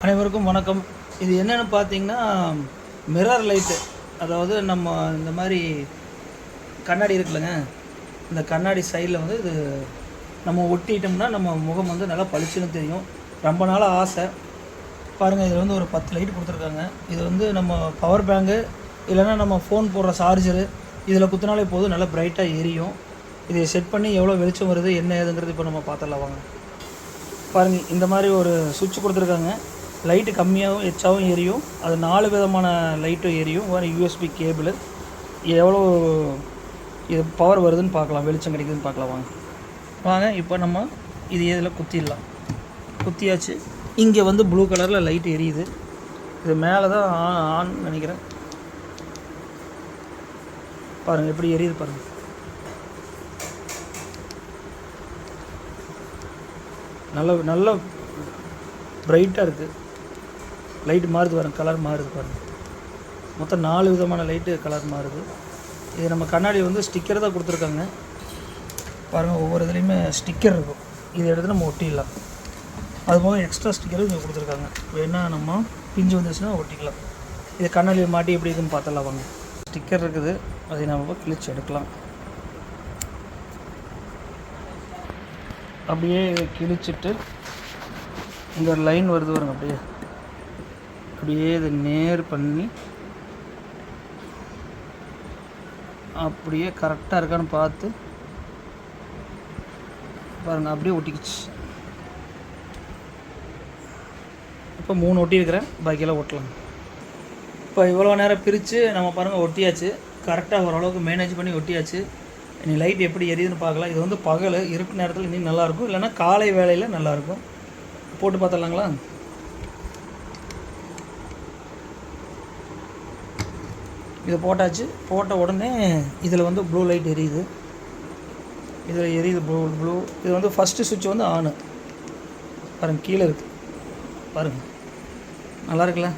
அனைவருக்கும் வணக்கம். இது என்னென்னு பார்த்தீங்கன்னா, மிரர் லைட்டு. அதாவது நம்ம இந்த மாதிரி கண்ணாடி இருக்குல்லங்க, இந்த கண்ணாடி சைடில் வந்து இது நம்ம ஒட்டிட்டோம்னா நம்ம முகம் வந்து நல்லா பளிச்சுன்னு தெரியும். ரொம்ப நாளாக ஆசை. பாருங்கள், இதில் வந்து ஒரு 10 லைட் கொடுத்துருக்காங்க. இது வந்து நம்ம பவர் பேங்கு இல்லைன்னா நம்ம ஃபோன் போடுற சார்ஜரு இதில் குத்தினாலே போதும், நல்லா பிரைட்டாக எரியும். இதை செட் பண்ணி எவ்வளோ வெளிச்சம் வருது என்ன ஏதுங்கிறது இப்போ நம்ம பார்த்துடலாம் வாங்க. பாருங்கள், இந்த மாதிரி ஒரு சுவிட்ச் கொடுத்துருக்காங்க. லைட்டு கம்மியாகவும் எச்சாகவும் எரியும். அது 4 விதமான லைட்டும் எரியும். ஒரு யூஎஸ்பி கேபிள். எவ்வளோ இது பவர் வருதுன்னு பார்க்கலாம், வெளிச்சம் கிடைக்குதுன்னு பார்க்கலாம் வாங்க. வாங்க இப்போ நம்ம இது இதில் குத்திடலாம். குத்தியாச்சு. இங்கே வந்து ப்ளூ கலரில் லைட் எரியுது. இது மேலே தான் ஆன் நினைக்கிறேன். பாருங்கள் எப்படி எரியுது பாருங்கள். நல்ல பிரைட்டாக இருக்குது. லைட் மாறுது பாருங்கள், கலர் மாறுது பாருங்கள். மொத்தம் 4 விதமான லைட்டு கலர் மாறுது. இது நம்ம கண்ணாடி வந்து ஸ்டிக்கர் தான் கொடுத்துருக்காங்க. பாருங்கள், ஒவ்வொரு இதுலேயுமே ஸ்டிக்கர் இருக்கும். இதை எடுத்து நம்ம ஒட்டிடலாம். அதுபோக எக்ஸ்ட்ரா ஸ்டிக்கரும் இங்கே கொடுத்துருக்காங்க. வேணால் நம்ம பிஞ்சு வந்துச்சுன்னா ஒட்டிக்கலாம். இது கண்ணாடியை மாட்டி எப்படி இருக்குன்னு பார்த்தலாம் வாங்க. ஸ்டிக்கர் இருக்குது, அதை நம்ம கிழிச்சு எடுக்கலாம். அப்படியே கிழிச்சிட்டு இங்கே ஒரு லைன் வருது பாருங்க. அப்படியே இதை நேர் பண்ணி அப்படியே கரெக்டாக இருக்கான்னு பார்த்து பாருங்கள். அப்படியே ஒட்டிக்கிச்சு. இப்போ 3 ஒட்டியிருக்கிறேன், பாக்கியெல்லாம் ஒட்டலாம். இப்போ இவ்வளோ நேரம் பிரித்து நம்ம பாருங்கள் ஒட்டியாச்சு. கரெக்டாக ஓரளவுக்கு மேனேஜ் பண்ணி ஒட்டியாச்சு. இனி லைட் எப்படி எரியுதுன்னு பார்க்கலாம். இது வந்து பகல் இருட்டு நேரத்தில் இன்னும் நல்லாயிருக்கும், இல்லைன்னா காலை வேளையில் நல்லாயிருக்கும். போட்டு பார்த்துடலாங்களா? இதை போட்டாச்சு. போட்ட உடனே இதில் வந்து ப்ளூ லைட் எரியுது. இதில் எரியுது ப்ளூ. இது வந்து ஃபஸ்ட்டு சுவிட்ச் வந்து ஆனு. பாருங்கள், கீழே இருக்குது பாருங்கள், நல்லா இருக்குல்ல?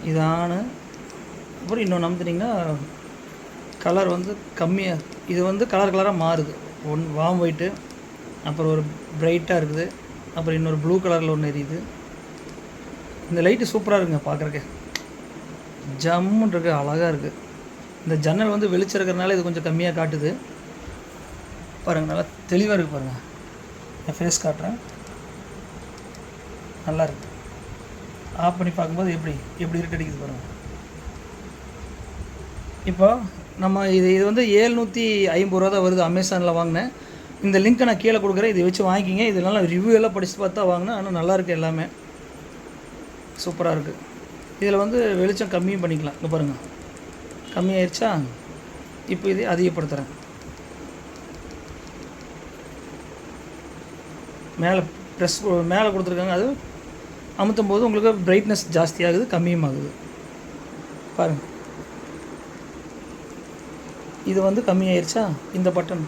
இது ஆனு. அப்புறம் இன்னொன்று நம்புனீங்கன்னா கலர் வந்து கம்மியாக, இது வந்து கலராக மாறுது. வார்ம் ஒயிட்டு, அப்புறம் ஒரு பிரைட்டாக இருக்குது, அப்புறம் இன்னொரு ப்ளூ கலரில் ஒன்று எரியுது. இந்த லைட்டு சூப்பராக இருக்குங்க, பார்க்குறக்கு ஜம்முன்னு இருக்குது, அழகாக இருக்குது. இந்த ஜன்னல் வந்து வெளிச்சம் இருக்கிறனால இது கொஞ்சம் கம்மியாக காட்டுது. பாருங்கள், நல்லா தெளிவாக இருக்குது பாருங்கள். என் ஃபேஸ் காட்டுறேன், நல்லா இருக்குது. ஆஃப் பண்ணி பார்க்கும்போது எப்படி இருட்டு அடிக்குது பாருங்கள். இப்போ நம்ம இது வந்து 750 ரூபா தான் வருது. அமேசானில் வாங்கினேன். இந்த லிங்க்கை நான் கீழே கொடுக்குறேன். இதை வச்சு வாங்கிக்கிங்க. இதெல்லாம் ரிவ்யூ எல்லாம் படித்து பார்த்தா வாங்கினேன். ஆனால் நல்லாயிருக்கு, எல்லாமே சூப்பராக இருக்குது. இதில் வந்து வெளிச்சம் கம்மியும் பண்ணிக்கலாம். இங்கே பாருங்கள், கம்மியாயிருச்சா? இப்போ இதை அதிகப்படுத்துகிறேன். மேலே கொடுத்துருக்காங்க. அது அமுத்தும் போது உங்களுக்கு பிரைட்னஸ் ஜாஸ்தியாகுது, கம்மியும் ஆகுது. பாருங்கள், இது வந்து கம்மியாயிருச்சா? இந்த பட்டன்,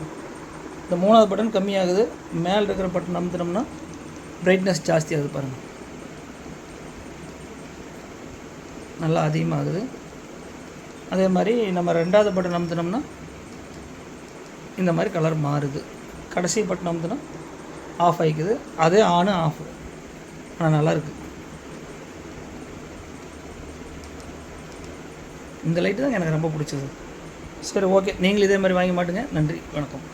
இந்த 3வது பட்டன் கம்மியாகுது. மேலே இருக்கிற பட்டன் அமுத்தினோம்னா பிரைட்னஸ் ஜாஸ்தி ஆகுது பாருங்கள், நல்லா அதிகமாகுது. அதே மாதிரி நம்ம 2வது பட்டன் அமுத்தினோம்னா இந்த மாதிரி கலர் மாறுது. கடைசி பட்டன் அமுத்தினா ஆஃப் ஆகிக்குது. அதே ஆனு ஆஃப். ஆனால் நல்லாயிருக்கு. இந்த லைட்டு தான் எனக்கு ரொம்ப பிடிச்சது. சரி, ஓகே, நீங்களும் இதே மாதிரி வாங்கி மாட்டுங்க. நன்றி, வணக்கம்.